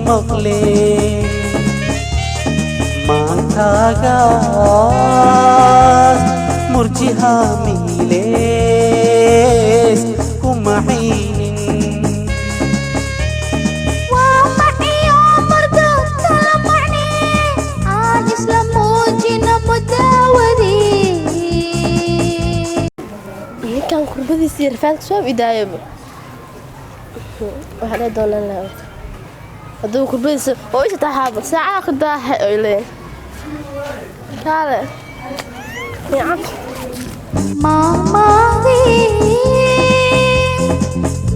maqle maantaaga murjiha miilees kuma xiinin waa maxiyo mardood kala macne aan isla muujino mudaawadii ninkan kurbadiisii rafaadka soo idaayaba waxaa lee doonaan lahaa hadduu kurbadiisa oo isha taxaaba saacada ka daahay oy leen kaale fiican maamaadii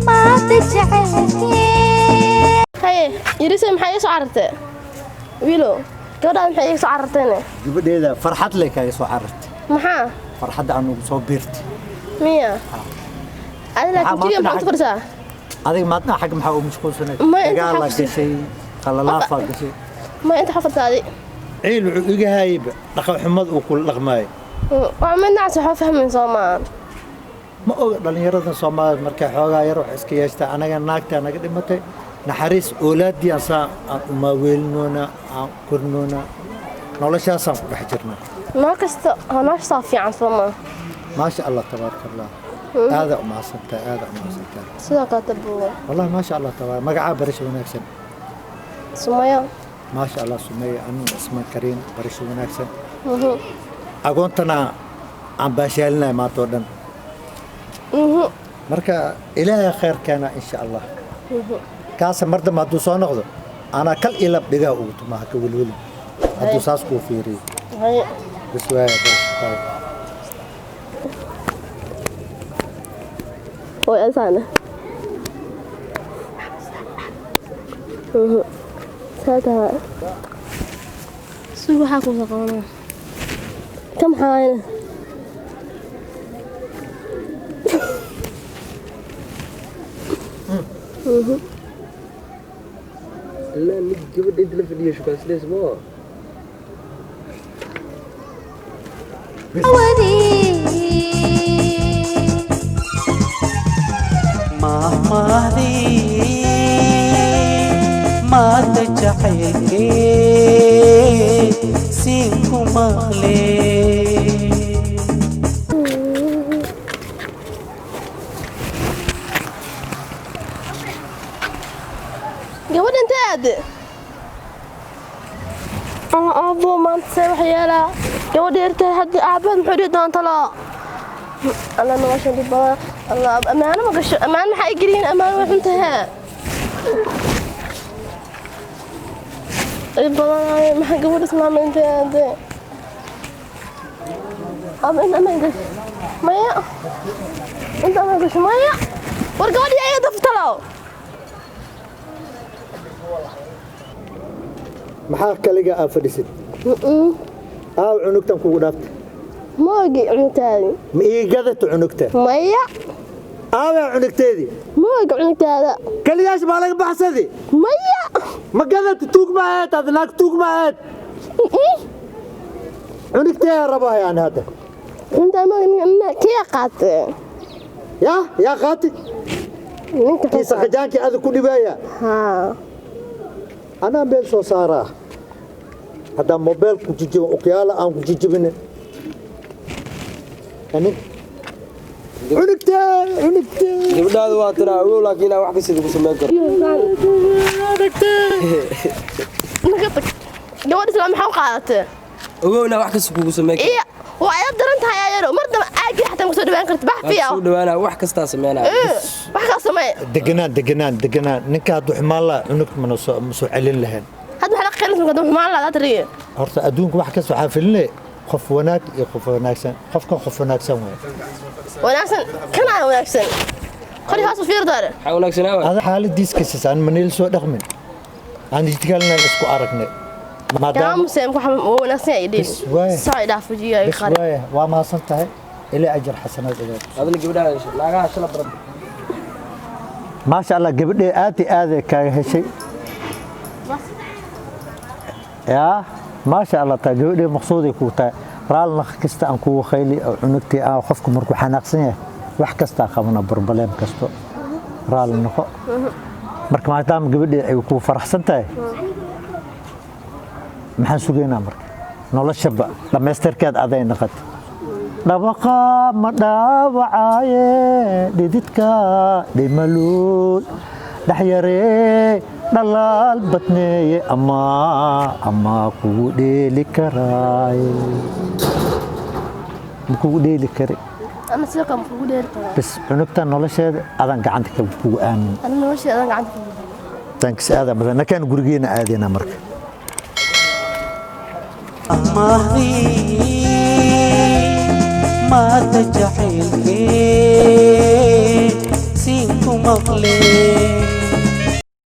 maanta jecelkee haye yirise maxay iga soo carartee wiilo gabadhaada maxay iga soo cararteene gabadheeda farxad leh kaaga soo carartay maxaa farxadda aan ugu soo biirtay miya adi laakiin jiga maxaa u farsaa adiga maadna xag maxaa u mashquulsanay Ma inta dagaal la xabsi. gashay qalalaafa gashay ma inta xafartaadi ciil wuxuu iga hayba dhaqan xumad uu kula dhaqmaayo waa mid nacsi waxaa fahmayn soo maahan ma oga dhallinyaradan Soomaaliyeed markay xoogaa yar wax iska yeestaa anaga naagta naga dhimatay naxariis oolaadii aan uma weelnoona aan kornoona noloshaasaan ku dhex jirnaa noo kasta ha nooshaa fiican soo maaha maasha Allah tabaaraka Allah هذا ما صدق هذا ما صدق sidoo kale tabuuga والله ما شاء الله تبارك مقعة برش وناكسن sumaya ما شاء الله سمية أنا اسمه كريم برش وناكسن أقولتنا عم باشيلنا ما تودن مركا إلهي خير كان إن شاء الله كاس مرد ما دوسان أخذ أنا كل إلى بقى أوت ما هكول ولي أدوساس كوفيري haye بسواه برش طيب way asaana saataha suuq waxaa kuusa qabanaa ka maxaayna لا نجيب انت اللي في اليوش بس ليش ما maahmahdii maanta jacaylkee siin ku maqle gabadha intee aade aabbo maanta see wax yeelaa gabadha yartahay haddii aabaad muxuu dhihi doonta loo alla nolosha dhib badan alla ammaano ma gasho ammaan maxaa i geliyin ammaan way xun tahay dhib badan maxaa gabadha islaama intee aade aba in ammaan gasho maya inta ammaan gasho maya war gabadha yaa iga daftalo maxaa kaliga aad fadhisid aaw cunugtan kugu dhaaftay ma ogi cunugtaadi ma ii gadato cunugta maya aawa cunugteedii ma ogi cunugtaada kaliyaas baa laga baxsaday maya ma gadato tuug ma ahayd aad naag tuug ma ahayd cunugtee rabaa yani hadda inta ma kiya qaate yaa qaati ninka kiisa khajaankii adag ku dhibaaya haa anaa meel soo saaraa haddaan moobeel ku jijibo uqyaala aan ku jijibine cunugtee gabadhaada waa tana awow laakiin aan wax ka sida ku sameyn karo ninka tag gabadha islaam maxaa u qaadatee awowna wax ka sida kugu sameyn karo iyo waa ay daran tahay ayaro mar dama aagi xataa kusoo dhawaan karta bax fiya soo dhawaana wax kasta sameynaa wax ka samee deganaan ninka hadduu xumaan laa cunug ma soo celin lahayn had waxa la qeylin marka dum maan la tariye horta adduunka wax ka soo xaafilinay qof wanaag iyo qof wanaagsan qofkan qof wanaagsan way wanaagsan kana wanaagsan qori haas fiir daare waxa wanaagsanaa ada xaaladiis ka sisaan maneel soo dhaqmin aan jidgalna isku aragnay maadaama muslim ku xamaa wanaagsan ay dhig saay dhaafujiyo ay qari biswaye waa ma san tahay ilaa ajir xasanaad ilaah adna gabadhaada naagaha shala barab ما شاء الله قبل آتي كهشي يا ما شاء الله تجودي مقصودي كوتا رالنا كستا أنكو خيلي أو عنكتي أو خفكم مركو حناقصية wax kasta qabna barbaleen kasto raal noqo marka maadaama gabadhii ay ku faraxsan tahay maxaan sugaynaa marka noloshaba dhammaystirkeed aday noqotay dhabaqa ma dhaawacaaye dhididka dhimaluul dhaxyaree dhalaal badneeye ama kugu dheeli karaaye kugu dheeli kari أنا سيكم كودير ترى بس عنقتها نولشة أذن قعدت كبو آمن أنا نوشي أنا قاعد تانكس هذا مثلا كان جورجينا عادينا مرك ماضي ما تجحيل سينكم مغلي